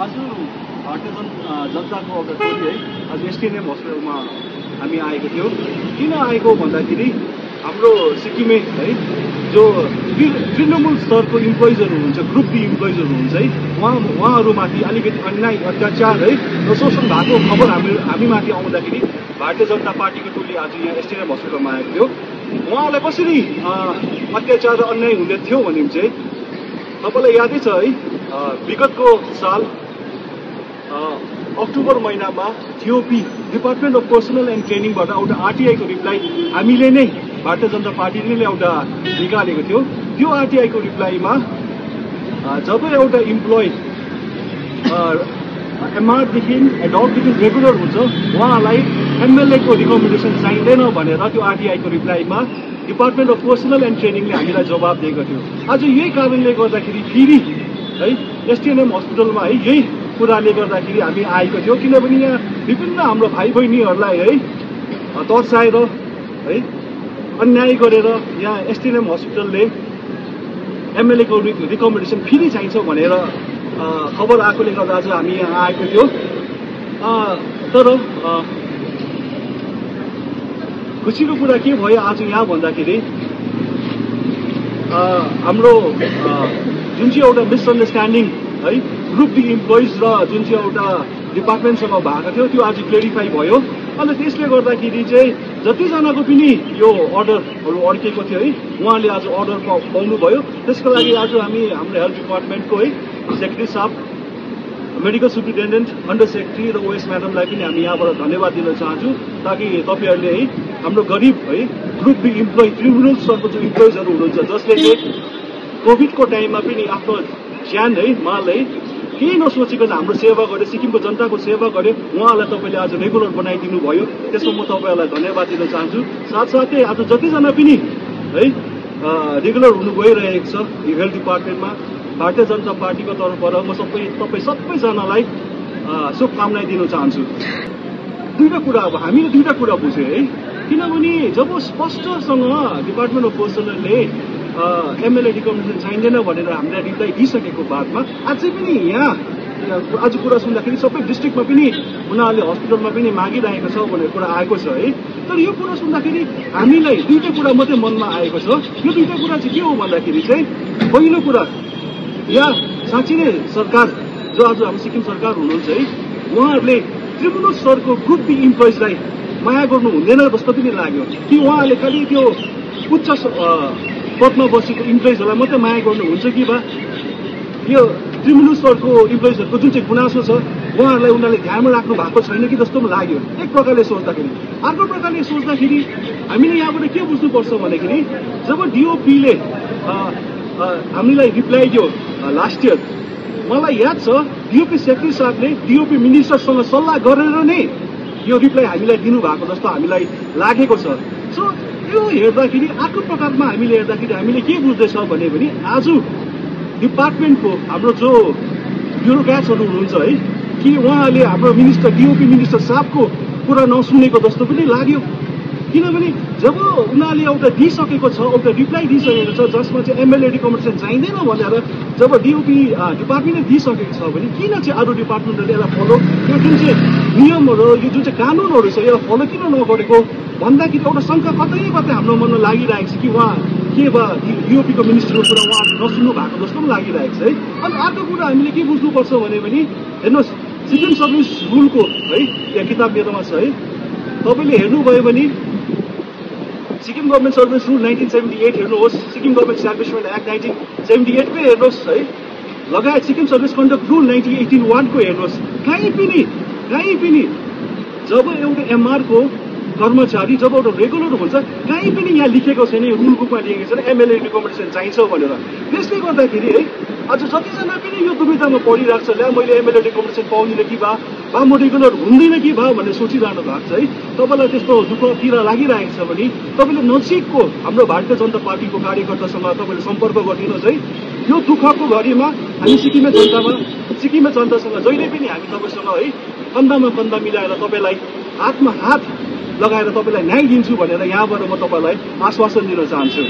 आज भारतीय जनताको एउटा टोली है आज एसटीएनएम हस्पिटलमा हामी आएको थियौँ। किन आएको भन्दाखेरि हाम्रो सिक्किमे है जो तृणमूल स्तरको इम्प्लोइजहरू हुन्छ, ग्रुप डी इम्प्लोइजहरू हुन्छ है, उहाँहरूमाथि अलिकति अन्याय अत्याचार है र शोषण भएको खबर हामीमाथि आउँदाखेरि भारतीय जनता पार्टीको टोली आज यहाँ एसटीएनएम हस्पिटलमा आएको थियो। उहाँलाई कसरी अत्याचार र अन्याय हुँदै थियो भने चाहिँ तपाईँलाई यादै छ है, विगतको साल अक्टोबर महिनामा DOP department of personnel and ट्रेनिङबाट एउटा आरटीआईको रिप्लाई हामीले नै भारतीय जनता पार्टीले नै एउटा निकालेको थियो। त्यो आरटीआईको रिप्लाईमा जब एउटा इम्प्लोइ एमआरदेखि एडल्टदेखि रेगुलर हुन्छ उहाँलाई एमएलएको रिकमेन्डेसन चाहिँदैन भनेर त्यो आरटीआईको रिप्लाईमा डिपार्टमेन्ट अफ पर्सनल एन्ड ट्रेनिङले हामीलाई जवाब दिएको थियो। आज यही कारणले गर्दाखेरि फेरि है एसटीएनएम हस्पिटलमा है यही कुराले गर्दाखेरि हामी आएको थियौँ। किनभने यहाँ विभिन्न हाम्रो भाइ बहिनीहरूलाई है तर्साएर है अन्याय गरेर यहाँ एसटीएनएम हस्पिटलले एमएलएको रिकमेन्डेसन फेरि चाहिन्छ भनेर खबर आएकोले गर्दा आज हामी यहाँ आएको थियौँ। तर खुसीको कुरा के भयो आज यहाँ भन्दाखेरि हाम्रो जुन चाहिँ एउटा मिसअन्डरस्ट्यान्डिङ है ग्रुप डी इम्प्लोइज र जुन चाहिँ एउटा डिपार्टमेन्टसँग भएको थियो त्यो आज क्लेरिफाई भयो। अनि त्यसले गर्दाखेरि चाहिँ जतिजनाको पनि यो अर्डरहरू अड्केको थियो है उहाँले आज अर्डर पाउनुभयो। त्यसको लागि आज हामी हाम्रो हेल्थ डिपार्टमेन्टको है सेक्रेटरी साहब, मेडिकल सुप्रिन्टेन्डेन्ट, अन्डर सेक्रेटरी र ओएस म्याडमलाई पनि हामी यहाँबाट धन्यवाद दिन चाहन्छु। ताकि तपाईँहरूले है हाम्रो गरिब है ग्रुप बी इम्प्लोइ तृणमूल स्तरको जो इम्प्लोइजहरू हुनुहुन्छ जसले चाहिँ कोभिडको टाइममा पनि आफ्नो ज्यान है माल है केही नसोचिकन हाम्रो सेवा गर्यो, सिक्किमको जनताको सेवा गर्यो, उहाँलाई तपाईँले आज रेगुलर बनाइदिनु भयो। त्यसमा म तपाईँहरूलाई धन्यवाद दिन चाहन्छु। साथसाथै आज जतिजना पनि है रेगुलर हुनु गइरहेको छ यो हेल्थ डिपार्टमेन्टमा भारतीय जनता पार्टीको तर्फबाट म सबैजनालाई शुभकामना दिन चाहन्छु। हामीले दुईटा कुरा बुझ्यौँ है, किनभने जब स्पष्टसँग डिपार्टमेन्ट अफ पर्सनलले एमएलए रिकमेन्डेसन चाहिँदैन भनेर हामीलाई रिप्लाई दिइसकेको बादमा अझै पनि यहाँ आज कुरा सुन्दाखेरि सबै डिस्ट्रिक्टमा पनि उनीहरूले हस्पिटलमा पनि मागिरहेको छ भनेर कुरा आएको छ है। तर यो कुरा सुन्दाखेरि हामीलाई दुईटा कुरा मात्रै मनमा आएको छ। यो दुईटा कुरा चाहिँ के हो भन्दाखेरि चाहिँ पहिलो कुरा यहाँ साँच्चै नै सरकार जो आज हाम्रो सिक्किम सरकार हुनुहुन्छ है उहाँहरूले तृणमूल स्तरको ग्रुप बी इम्प्लोइजलाई माया गर्नु हुँदैन जस्तो पनि लाग्यो कि उहाँहरूले खालि त्यो उच्च पदमा बसेको इम्प्लोइजहरूलाई मात्रै माया गर्नुहुन्छ कि बा यो तृणमूल स्तरको इम्प्लोइजहरूको जुन चाहिँ गुनासो छ उहाँहरूलाई ध्यानमा राख्नु भएको छैन कि जस्तो पनि लाग्यो एक प्रकारले सोच्दाखेरि। अर्को प्रकारले सोच्दाखेरि हामीले यहाँबाट के बुझ्नुपर्छ भन्दाखेरि जब डिओपीले हामीलाई रिप्लाई दियो लास्ट इयर, मलाई याद छ डिओपी सेक्रेटरी साहबले डिओपी मिनिस्टरसँग सल्लाह गरेर नै यो रिप्लाई हामीलाई दिनुभएको जस्तो हामीलाई लागेको छ। सो यो हेर्दाखेरि अर्को प्रकारमा हामीले हेर्दाखेरि हामीले के बुझ्दैछ भने आज डिपार्टमेन्टको हाम्रो जो ब्युरोक्राट्सहरू हुनुहुन्छ है कि उहाँले हाम्रो मिनिस्टर डिओपी मिनिस्टर साहबको कुरा नसुनेको जस्तो पनि लाग्यो। किनभने जब उनीहरूले एउटा दिइसकेको छ, एउटा रिप्लाई दिइसकेको छ जसमा चाहिँ एमएलए रिकमेन्डेसन चाहिँदैन भनेर जब डिओपी डिपार्टमेन्टले दिइसकेको छ भने किन चाहिँ अरू डिपार्टमेन्टले यसलाई फलो यो जुन चाहिँ नियमहरू यो जुन चाहिँ कानुनहरू छ यसलाई फलो किन नगरेको भन्दाखेरि एउटा शङ्का कतै हाम्रो मनमा लागिरहेको छ कि उहाँ के बा डिओपीको मिनिस्टरको कुरा उहाँले नसुन्नु भएको जस्तो पनि लागिरहेको छ है। अनि अर्को कुरा हामीले के बुझ्नुपर्छ भने हेर्नुहोस् सिक्किम सर्भिस रुलको है यहाँ किताब मेरोमा छ है, तपाईँले हेर्नुभयो भने सिक्किम गभर्मेन्ट सर्भिस रुल 1978 हेर्नुहोस्, सिक्किम गभर्मेन्ट इस्टाब्लिसमेन्ट एक्ट 1978 कै हेर्नुहोस् है, लगायत सिक्किम सर्भिस कन्डक्ट रुल 1981 को हेर्नुहोस्। कहीँ पनि जब एउटा एमआरको कर्मचारी जब एउटा रेगुलर हुन्छ कहीँ पनि यहाँ लेखेको छैन, यो रुल बुकमा लेखेको छैन एमएलए रिकमेन्डेसन चाहिन्छ भनेर। त्यसले गर्दाखेरि है आज जतिजना पनि यो दुविधामा परिरहेको छ ल्या मैले एमएलए रिकमेन्डेसन पाउँदिनँ कि बा म रेगुलर हुँदैन कि बा भनेर सोचिरहनु भएको छ है। तपाईँलाई त्यस्तो दुःख पीडा लागिरहेको छ भने तपाईँले नजिकको हाम्रो भारतीय जनता पार्टीको कार्यकर्तासँग तपाईँले सम्पर्क गरिदिनुहोस् है। यो दुःखको घडीमा हामी सिक्किमे जनतासँग जहिले पनि हामी तपाईँसँग है कन्दामा कन्दा मिलाएर तपाईँलाई हातमा हात लगाएर तपाईँलाई न्याय दिन्छु भनेर यहाँबाट म तपाईँलाई आश्वासन दिन चाहन्छु।